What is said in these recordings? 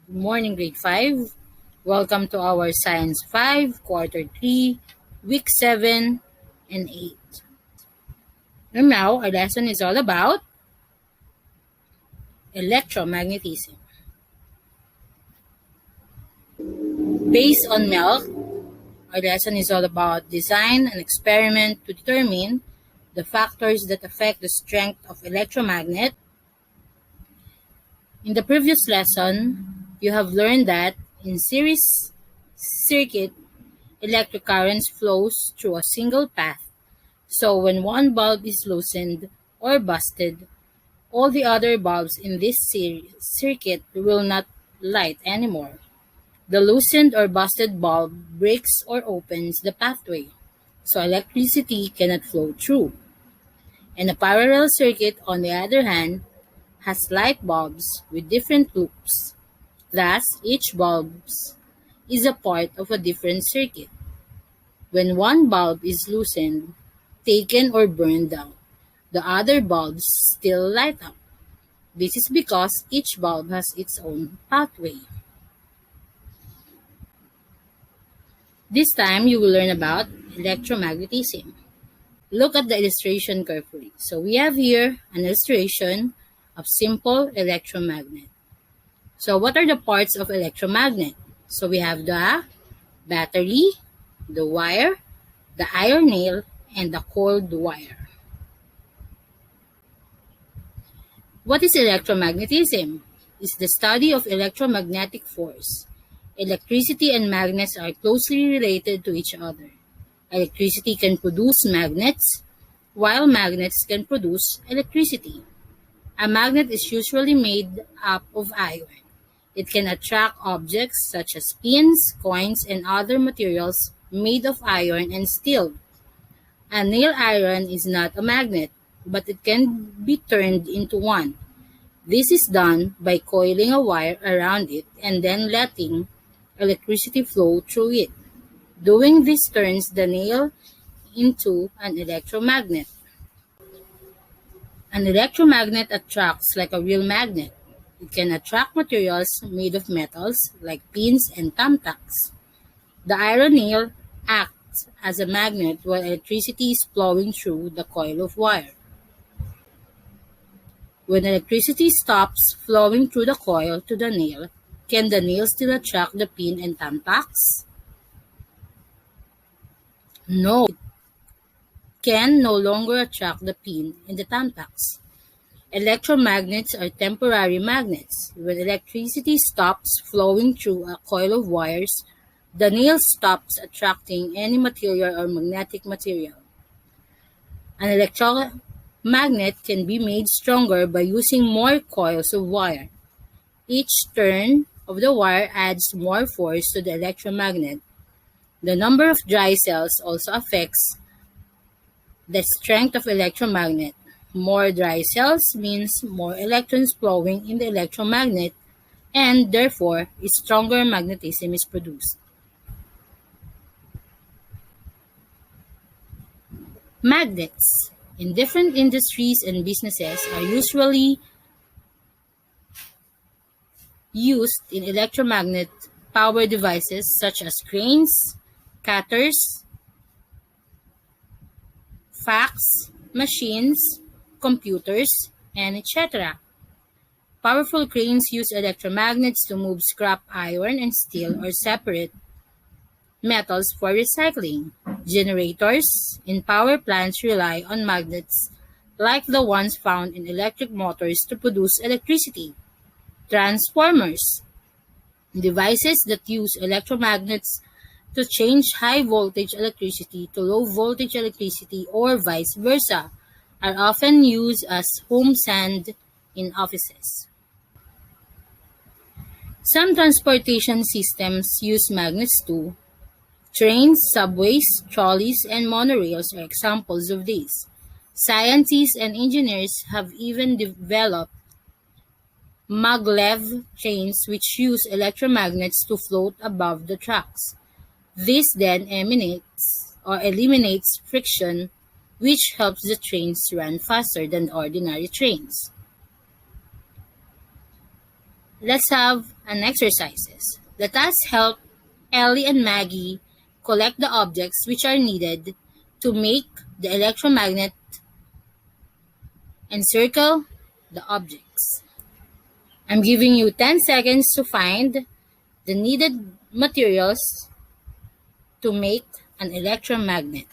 Good morning, grade 5. Welcome to our Science 5, Quarter 3, Week 7 and 8. And now, our lesson is all about electromagnetism. Based on Melk, our lesson is all about design and experiment to determine the factors that affect the strength of electromagnet. In the previous lesson, you have learned that in series circuit, electric currents flows through a single path. So when one bulb is loosened or busted, all the other bulbs in this circuit will not light anymore. The loosened or busted bulb breaks or opens the pathway, so electricity cannot flow through. And a parallel circuit, on the other hand, has light bulbs with different loops. Thus, each bulb is a part of a different circuit. When one bulb is loosened, taken or burned out, the other bulbs still light up. This is because each bulb has its own pathway. This time, you will learn about electromagnetism. Look at the illustration carefully. So we have here an illustration of simple electromagnet. So what are the parts of electromagnet? So we have the battery, the wire, the iron nail, and the coiled wire. What is electromagnetism? It's the study of electromagnetic force. Electricity and magnets are closely related to each other. Electricity can produce magnets, while magnets can produce electricity. A magnet is usually made up of iron. It can attract objects such as pins, coins, and other materials made of iron and steel. A nail iron is not a magnet, but it can be turned into one. This is done by coiling a wire around it and then letting electricity flow through it. Doing this turns the nail into an electromagnet. An electromagnet attracts like a real magnet. It can attract materials made of metals like pins and thumbtacks. The iron nail acts as a magnet while electricity is flowing through the coil of wire. When electricity stops flowing through the coil to the nail, can the nail still attract the pin and thumbtacks? No, it can no longer attract the pin and the thumbtacks. Electromagnets are temporary magnets. When electricity stops flowing through a coil of wires, the nail stops attracting any material or magnetic material. An electromagnet can be made stronger by using more coils of wire. Each turn of the wire adds more force to the electromagnet. The number of dry cells also affects the strength of electromagnet. More dry cells means more electrons flowing in the electromagnet, and therefore stronger magnetism is produced. Magnets in different industries and businesses are usually used in electromagnet power devices such as cranes, cutters, fax machines, computers, and etc. Powerful cranes use electromagnets to move scrap iron and steel or separate metals for recycling. Generators in power plants rely on magnets like the ones found in electric motors to produce electricity. Transformers, devices that use electromagnets to change high voltage electricity to low voltage electricity or vice versa, are often used as home sand in offices. Some transportation systems use magnets too. Trains, subways, trolleys, and monorails are examples of these. Scientists and engineers have even developed maglev trains which use electromagnets to float above the tracks. This then eliminates friction, which helps the trains run faster than ordinary trains. Let's have an exercises. Let us help Ellie and Maggie collect the objects which are needed to make the electromagnet and circle the objects. I'm giving you 10 seconds to find the needed materials to make an electromagnet.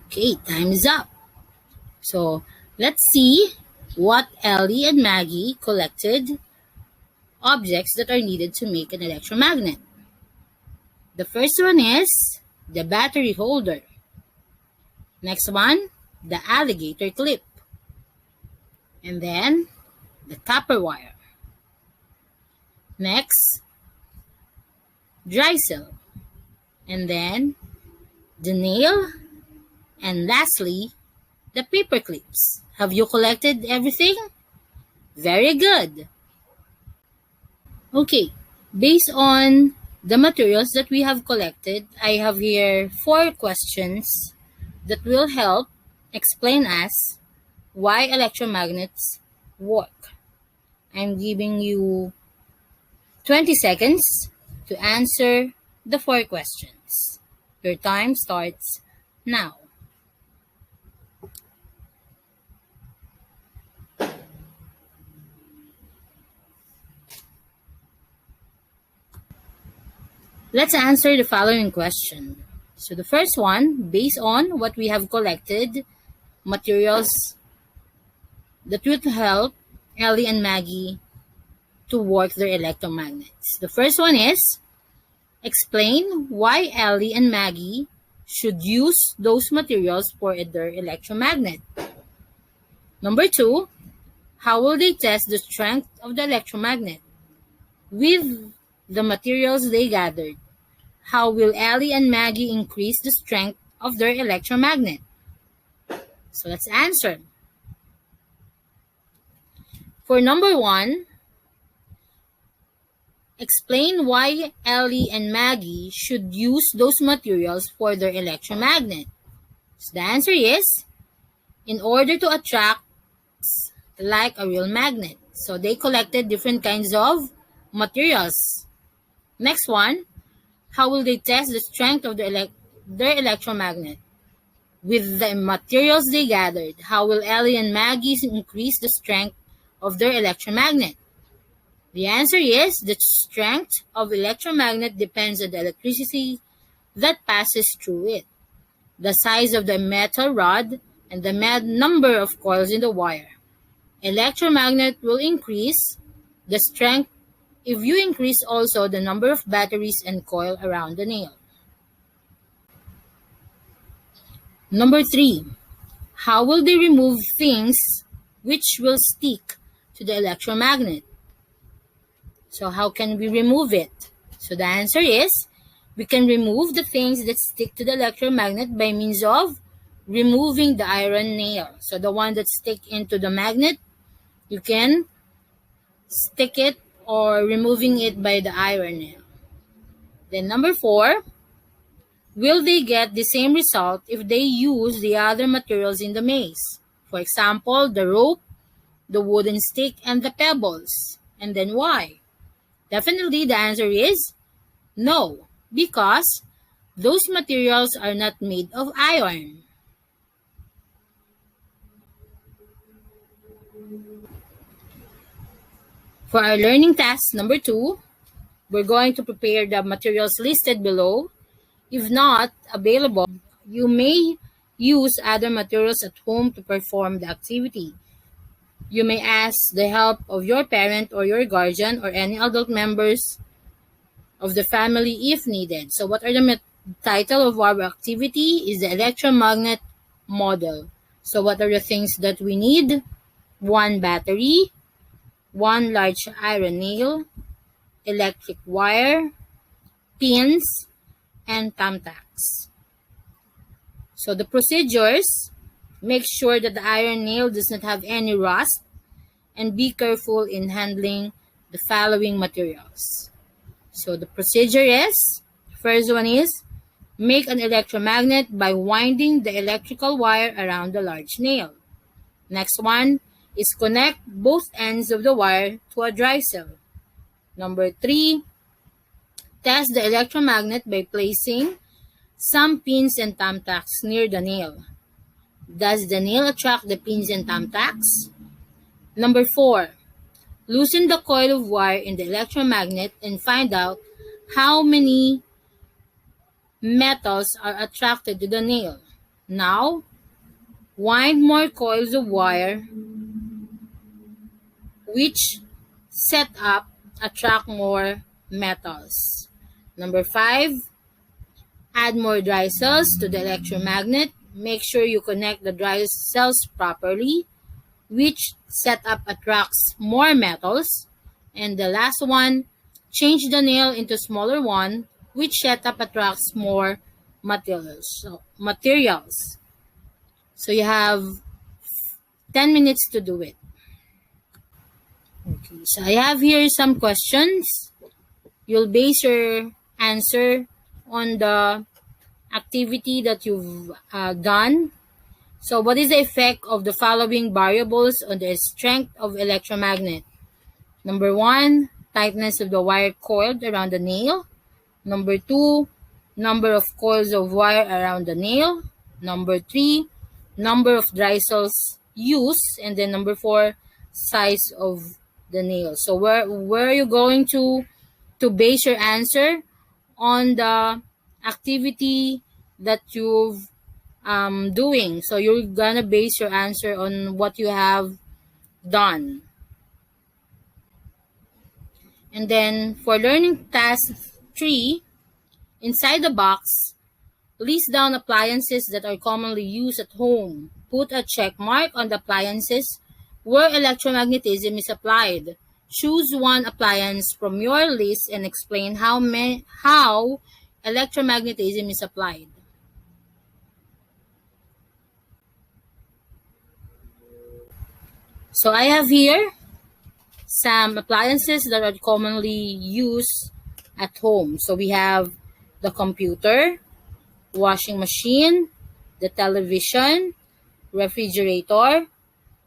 Okay, time is up. So let's see what Ellie and Maggie collected objects that are needed to make an electromagnet. The first one is the battery holder. Next one, the alligator clip. And then the copper wire. Next, dry cell. And then the nail. And lastly, the paper clips. Have you collected everything? Very good. Okay, based on the materials that we have collected, I have here 4 questions that will help explain us why electromagnets work. I'm giving you 20 seconds to answer the 4 questions. Your time starts now. Let's answer the following question. So the first one, based on what we have collected, materials that will help Ellie and Maggie to work their electromagnets. The first one is, explain why Ellie and Maggie should use those materials for their electromagnet. Number 2, how will they test the strength of the electromagnet? With the materials they gathered, how will Ellie and Maggie increase the strength of their electromagnet? So let's answer. For number 1, explain why Ellie and Maggie should use those materials for their electromagnet. So the answer is, in order to attract like a real magnet. So they collected different kinds of materials. Next one, how will they test the strength of their electromagnet? With the materials they gathered, how will Ellie and Maggie increase the strength of their electromagnet? The answer is, the strength of electromagnet depends on the electricity that passes through it, the size of the metal rod, and the number of coils in the wire. Electromagnet will increase the strength if you increase also the number of batteries and coil around the nail. Number 3, how will they remove things which will stick to the electromagnet? So how can we remove it? So the answer is, we can remove the things that stick to the electromagnet by means of removing the iron nail. So the one that stick into the magnet, you can stick it or removing it by the iron nail. Then number 4, will they get the same result if they use the other materials in the maze? For example, the rope, the wooden stick, and the pebbles. And then why? Definitely the answer is no, because those materials are not made of iron. For our learning task number 2, we're going to prepare the materials listed below. If not available, you may use other materials at home to perform the activity. You may ask the help of your parent or your guardian or any adult members of the family if needed. So what are the title of our activity is the electromagnet model. So what are the things that we need? 1 battery, 1 large iron nail, electric wire, pins, and thumbtacks. So the procedures, make sure that the iron nail does not have any rust, and be careful in handling the following materials. So the procedure is, first one is, make an electromagnet by winding the electrical wire around the large nail. Next one is connect both ends of the wire to a dry cell. Number 3, test the electromagnet by placing some pins and thumbtacks near the nail. Does the nail attract the pins and thumbtacks? Number 4, loosen the coil of wire in the electromagnet and find out how many metals are attracted to the nail. Now, wind more coils of wire which set up attract more metals. Number 5, add more dry cells to the electromagnet. Make sure you connect the dry cells properly, which setup attracts more metals. And the last one, change the nail into smaller one, which setup attracts more materials. So you have 10 minutes to do it. Okay, so I have here some questions. You'll base your answer on the activity that you've done. So what is the effect of the following variables on the strength of electromagnet? Number 1, tightness of the wire coiled around the nail. Number 2, number of coils of wire around the nail. Number 3, number of dry cells used. And then number 4, size of the nail. So where are you going to base your answer on the activity that you've doing? So you're gonna base your answer on what you have done. And then for learning task 3, inside the box, list down appliances that are commonly used at home. Put a check mark on the appliances where electromagnetism is applied. Choose one appliance from your list and explain how electromagnetism is applied. So I have here some appliances that are commonly used at home. So we have the computer, washing machine, the television, refrigerator,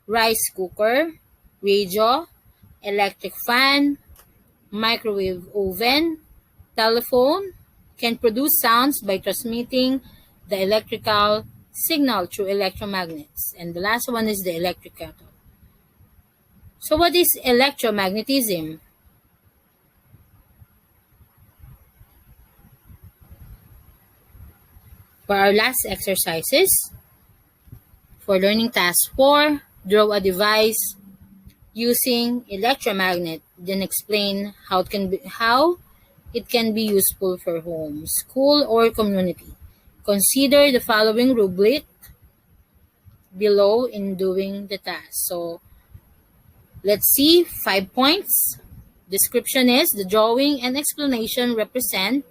rice cooker, radio, electric fan, microwave oven, telephone, can produce sounds by transmitting the electrical signal through electromagnets. And the last one is the electric kettle. So what is electromagnetism? For our last exercises, for learning task 4, draw a device using electromagnet, then explain how it can be useful for home, school, or community. Consider the following rubric below in doing the task. So let's see, 5 points. Description is the drawing and explanation represent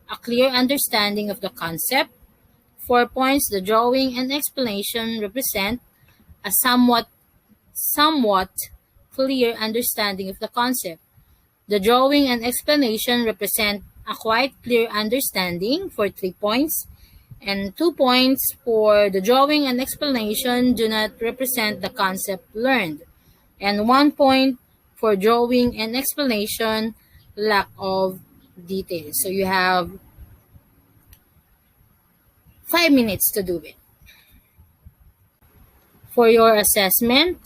a clear understanding of the concept. 4 points, the drawing and explanation represent a somewhat clear understanding of the concept. The drawing and explanation represent a quite clear understanding for 3 points, and 2 points for the drawing and explanation do not represent the concept learned, and 1 point for drawing and explanation, lack of details. So you have 5 minutes to do it. For your assessment,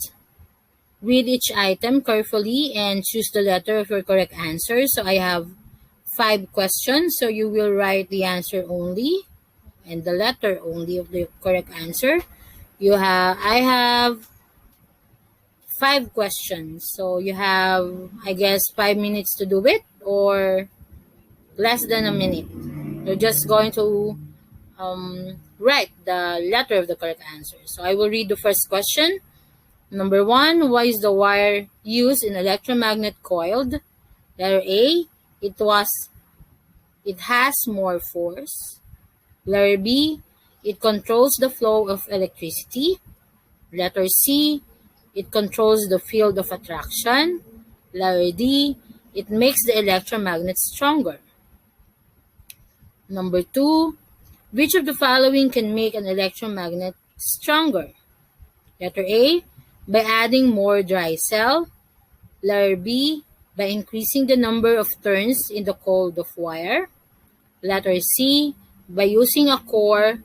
read each item carefully and choose the letter of your correct answer. So I have 5 questions, so you will write the answer only and the letter only of the correct answer. I have 5 questions, so you have, I guess, 5 minutes to do it, or less than a minute. You're just going to write the letter of the correct answer. So I will read the first question. Number 1, why is the wire used in electromagnet coiled? Letter A, it has more force. Letter B, it controls the flow of electricity. Letter C, it controls the field of attraction. Letter D, it makes the electromagnet stronger. Number 2, which of the following can make an electromagnet stronger? Letter A, by adding more dry cell. Letter B, by increasing the number of turns in the coil of wire. Letter C, by using a core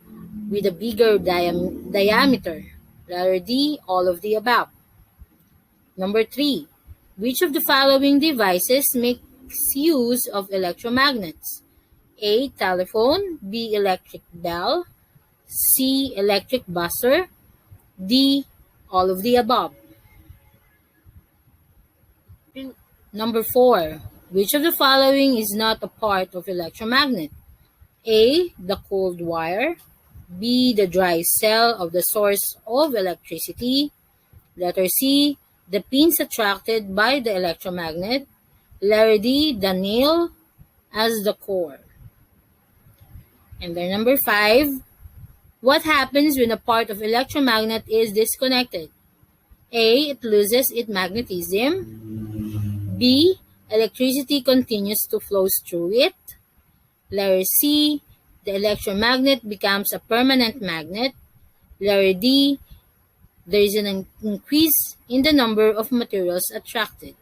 with a bigger diameter. Letter D, all of the above. Number 3, which of the following devices makes use of electromagnets? A, telephone, B, electric bell, C, electric buzzer, D, all of the above. Number 4, which of the following is not a part of electromagnet? A, the cold wire, B, the dry cell of the source of electricity, letter C, the pins attracted by the electromagnet, letter D, the nail as the core. And then number 5, what happens when a part of electromagnet is disconnected? A, it loses its magnetism. B, electricity continues to flow through it. Letter C, the electromagnet becomes a permanent magnet. Letter D, there is an increase in the number of materials attracted.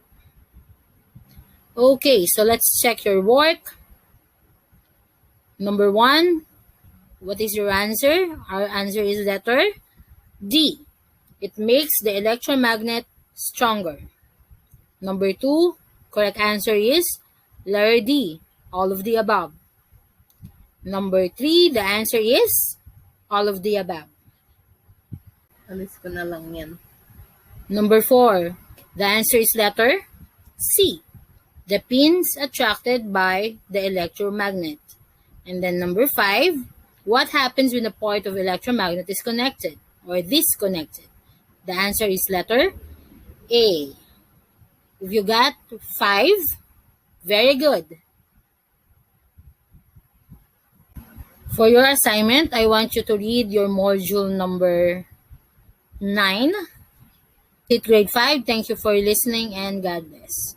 Okay, so let's check your work. Number 1, what is your answer? Our answer is letter D. It makes the electromagnet stronger. Number 2, correct answer is letter D, all of the above. Number 3, the answer is all of the above. Alis ko na lang yan. Number 4, the answer is letter C, the pins attracted by the electromagnet. And then number 5, what happens when a part of electromagnet is connected or disconnected? The answer is letter A. If you got 5, very good. For your assignment, I want you to read your module number 9. Grade 5, thank you for listening and God bless.